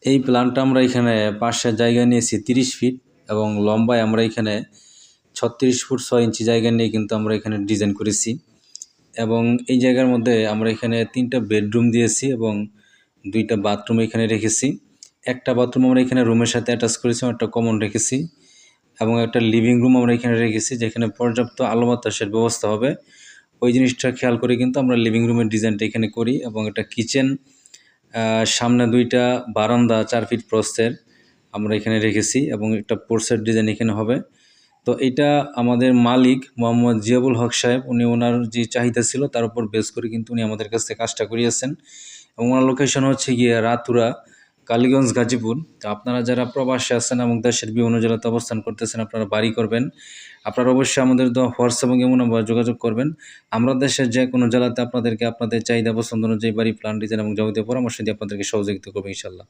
এই প্ল্যানটা আমরা এখানে পাশের জায়গায় নিয়েছি 30 ফিট এবং লম্বায় আমরা এখানে 36 ফুট 6 ইঞ্চি জায়গা নিয়ে কিন্তু আমরা এখানে ডিজাইন করেছি। এবং এই জায়গার মধ্যে আমরা এখানে 3টা বেডরুম দিয়েছি এবং 2টা বাথরুম এখানে রেখেছি। একটা বাথরুম আমরা এখানে রুমের সাথে অ্যাটাচ করেছি, একটা কমন রেখেছি এবং একটা লিভিং রুম আমরা এখানে রেখেছি যেখানে পর্যাপ্ত আলো বাতাসের ব্যবস্থা হবে। ওই জিনিসটা খেয়াল করে কিন্তু আমরা লিভিং রুমের ডিজাইনটা এখানে করি এবং একটা কিচেন, সামনে 2টা বারান্দা 4 ফিট প্রস্থের আমরা এখানে রেখেছি এবং একটা পোর্সের ডিজাইন এখানে হবে। তো এটা আমাদের মালিক মোহাম্মদ জিয়াবুল হক সাহেব, উনি ওনার যে চাহিদা ছিল তার উপর বেস করে কিন্তু উনি আমাদের কাছ থেকে কাজটা করিয়েছেন এবং ওনার লোকেশন হচ্ছে গিয়ে রাতুরা, কালীগঞ্জ, গাজীপুর। তো আপনারা যারা প্রবাসে আছেন এবং দেশের বিভিন্ন জেলাতে অবস্থান করতেছেন, আপনারা বাড়ি করবেন, আপনারা অবশ্যই আমাদের হোয়াটসঅ্যাপ এবং ইমো নাম্বারে যোগাযোগ করবেন। আমরা দেশের যে কোনো জেলাতে আপনাদেরকে আপনাদের চাহিদা পছন্দ অনুযায়ী বাড়ি প্ল্যান, ডিজাইন এবং যাবতীয় পরামর্শ দিয়ে আপনাদেরকে সহযোগিতা করবো ইনশাল্লাহ।